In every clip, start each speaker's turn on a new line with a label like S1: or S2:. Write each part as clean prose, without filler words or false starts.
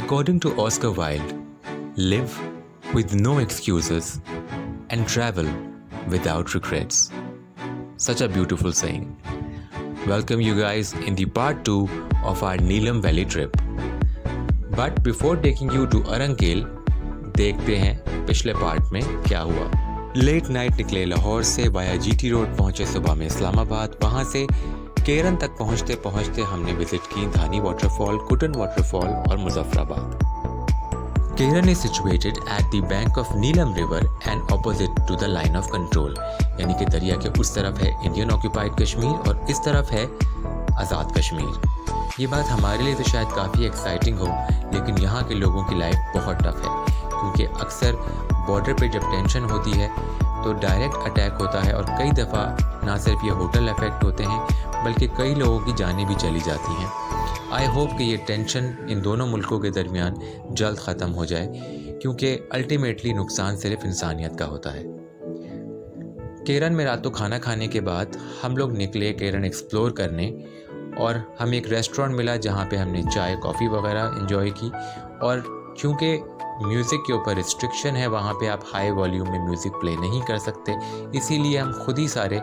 S1: According to Oscar Wilde, live with no excuses and travel without regrets. Such a beautiful saying. Welcome you guys in the part 2 of our Neelam Valley trip. But before taking you to Arankel, देखते हैं पिछले part में क्या हुआ। Late night निकले लाहौर से via GT road, पहुंचे सुबह में इस्लामाबाद। वहां से केरन तक पहुंचते पहुंचते हमने विजिट की धानी वाटरफॉल, कुटन वाटरफॉल और मुजफ्फराबाद। केरन is situated at the bank of Neelam River and opposite to the line of control, यानी कि दरिया के उस तरफ है इंडियन ऑक्यूपाइड कश्मीर और इस तरफ है आज़ाद कश्मीर। ये बात हमारे लिए तो शायद काफ़ी एक्साइटिंग हो, लेकिन यहाँ के लोगों की लाइफ बहुत टफ है, क्योंकि अक्सर बॉर्डर पे जब टेंशन होती है तो डायरेक्ट अटैक होता है और कई दफ़ा ना सिर्फ ये होटल अफेक्ट होते हैं बल्कि कई लोगों की जानें भी चली जाती हैं। आई होप कि ये टेंशन इन दोनों मुल्कों के दरमियान जल्द ख़त्म हो जाए, क्योंकि अल्टीमेटली नुकसान सिर्फ इंसानियत का होता है। केरन में रात को खाना खाने के बाद हम लोग निकले केरन एक्सप्लोर करने, और हमें एक रेस्टोरेंट मिला जहाँ पे हमने चाय कॉफ़ी वगैरह एंजॉय की। और क्योंकि म्यूज़िक के ऊपर रिस्ट्रिक्शन है, वहाँ पे आप हाई वॉल्यूम में म्यूज़िक प्ले नहीं कर सकते, इसीलिए हम खुद ही सारे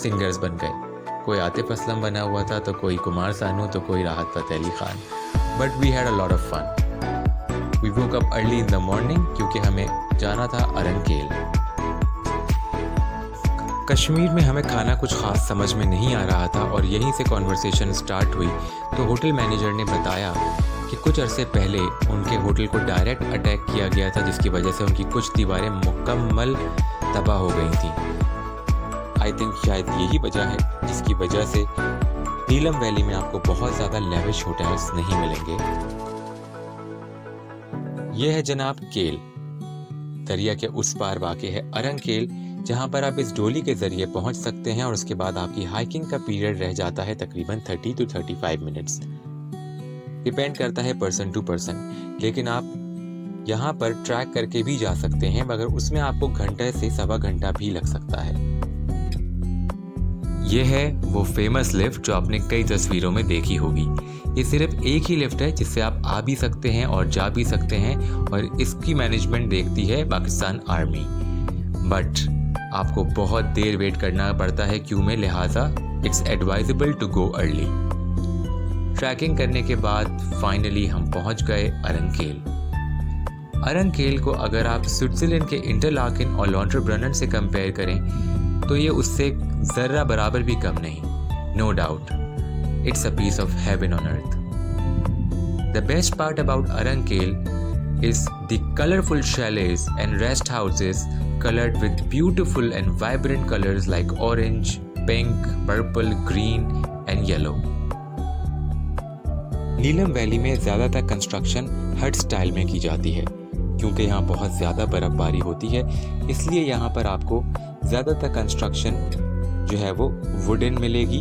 S1: सिंगर्स बन गए। कोई आतिफ असलम बना हुआ था, तो कोई कुमार सानू, तो कोई Rahat Fateh Ali Khan. But we had a lot of fun. We woke up early in the morning, क्योंकि हमें जाना था अरनकेल। कश्मीर में हमें खाना कुछ ख़ास समझ में नहीं आ रहा था और यहीं से कॉन्वर्सेशन स्टार्ट हुई। तो होटल मैनेजर ने बताया कि कुछ अरसे पहले उनके होटल को डायरेक्ट अटैक किया गया था, जिसकी वजह से उनकी कुछ दीवारें मुकम्मल तबाह हो गई थी। आई थिंक शायद यही वजह है जिसकी वजह से नीलम वैली में आपको बहुत ज़्यादा लेविश होटल्स नहीं मिलेंगे। यह है जनाब केल। दरिया के उस पार वाक़े है अरनकेल, जहाँ पर आप इस डोली के ज़रिए पहुँच सकते हैं और उसके बाद आपकी हाइकिंग का पीरियड रह जाता है तकरीबन 30 to 35 मिनट्स। डिपेंड करता है पर्सन टू पर्सन, लेकिन आप यहाँ पर ट्रैक करके भी जा सकते हैं, मगर उसमें आपको घंटे से सवा घंटा भी लग सकता है। ये है वो फेमस लिफ्ट जो आपने कई तस्वीरों में देखी होगी। ये सिर्फ एक ही लिफ्ट है जिससे आप आ भी सकते हैं और जा भी सकते हैं, और इसकी मैनेजमेंट देखती है पाकिस्तान आर्मी। बट आपको बहुत देर वेट करना पड़ता है क्यू में, लिहाजा it's advisable to go early. Trekking करने के बाद फाइनली हम पहुंच गए अरनकेल। अरनकेल को अगर आप स्विट्जरलैंड के इंटरलाकेन और लॉन्डरब्रनन से कंपेयर करें तो ये उससे ज़र्रा बराबर भी कम नहीं। No doubt it's a piece of heaven on earth. The best part about Arangkel is the colorful chalets and rest houses colored with beautiful and vibrant colors like orange, pink, purple, green and yellow. Neelam valley में ज़्यादातर construction हट style में की जाती है, क्योंकि यहाँ बहुत ज़्यादा बर्फ़बारी होती है, इसलिए यहाँ पर आपको ज़्यादातर कंस्ट्रक्शन जो है वो वुडन मिलेगी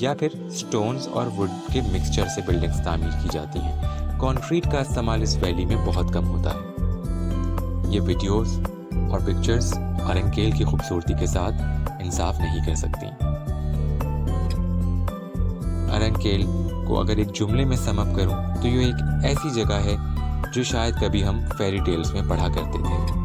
S1: या फिर स्टोन्स और वुड के मिक्सचर से बिल्डिंग्स तामीर की जाती हैं। कंक्रीट का इस्तेमाल इस वैली में बहुत कम होता है। ये वीडियोस और पिक्चर्स अरनकेल की खूबसूरती के साथ इंसाफ नहीं कर सकती। अरनकेल को अगर एक जुमले में सम अप करूं तो ये एक ऐसी जगह है जो शायद कभी हम फेरी टेल्स में पढ़ा करते थे।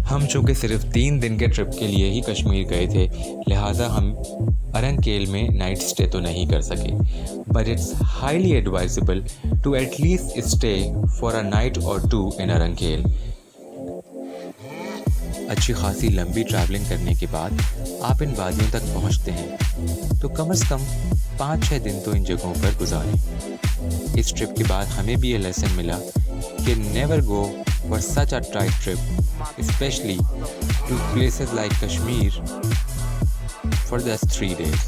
S1: हम चूँकि सिर्फ 3 दिन के ट्रिप के लिए ही कश्मीर गए थे, लिहाजा हम अरनकेल में नाइट स्टे तो नहीं कर सके। But it's highly advisable to at least stay for a night और 2 इन अरनकेल। अच्छी खासी लंबी ट्रैवलिंग करने के बाद आप इन वादियों तक पहुंचते हैं, तो कम से कम 5-6 दिन तो इन जगहों पर गुजारें। इस ट्रिप के बाद हमें भी ये लेसन मिला कि never go for such a tight trip, especially to places like Kashmir for just 3 days.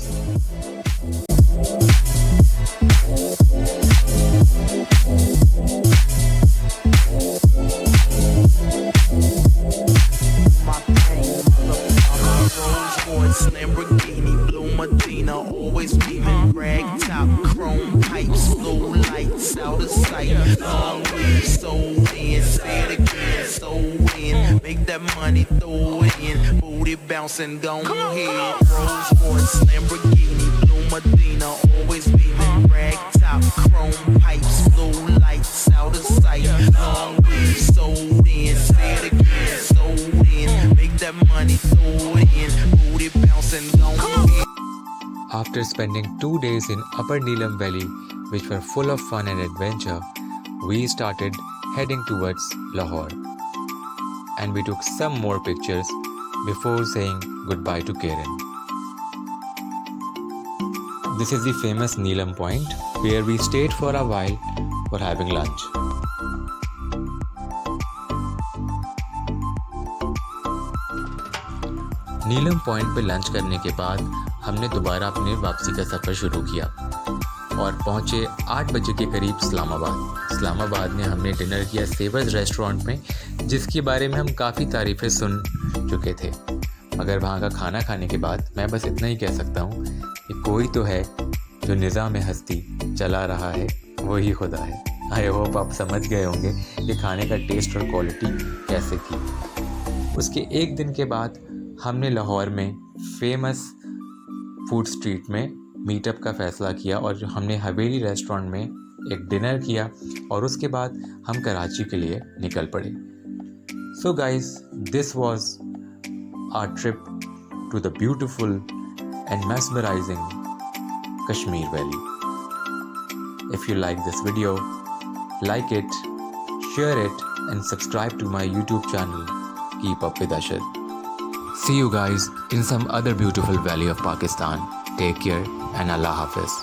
S2: Sports, Lamborghini, Blue Medina, always beaming, rag top, chrome pipes, low lights, out of sight, long weed, sold in, say it again, sold in, make that money, throw it in, booty bouncing, go ahead, Rolls Sports, Lamborghini, Blue Medina, always beaming, rag top, chrome pipes, blue lights, out of sight, long weed, sold in, say it again, sold in, make that money, throw it in, booty bouncing, go ahead.
S1: After spending 2 days in Upper Neelam Valley, which were full of fun and adventure, we started heading towards Lahore. And we took some more pictures before saying goodbye to Karen. This is the famous Neelam Point, where we stayed for a while for having lunch. Neelam point पे lunch करने के बाद हमने दोबारा अपने वापसी का सफ़र शुरू किया और पहुँचे 8 बजे के करीब इस्लामाबाद में हमने डिनर किया सेवर्स रेस्टोरेंट में, जिसके बारे में हम काफ़ी तारीफ़ें सुन चुके थे। मगर वहाँ का खाना खाने के बाद मैं बस इतना ही कह सकता हूँ कि कोई तो है जो निज़ाम हस्ती चला रहा है, वही खुदा है। आई होप आप समझ गए होंगे कि खाने का टेस्ट और क्वालिटी कैसे थी। उसके एक दिन के बाद हमने लाहौर में फेमस फूड स्ट्रीट में मीटअप का फ़ैसला किया और हमने हवेली रेस्टोरेंट में एक डिनर किया और उसके बाद हम कराची के लिए निकल पड़े। So guys, this was our trip to the beautiful and mesmerizing Kashmir Valley. If you like this video, like it, share it and subscribe to my YouTube channel. Keep up with Ashad. See you guys in some other beautiful valley of Pakistan. Take care and Allah Hafiz.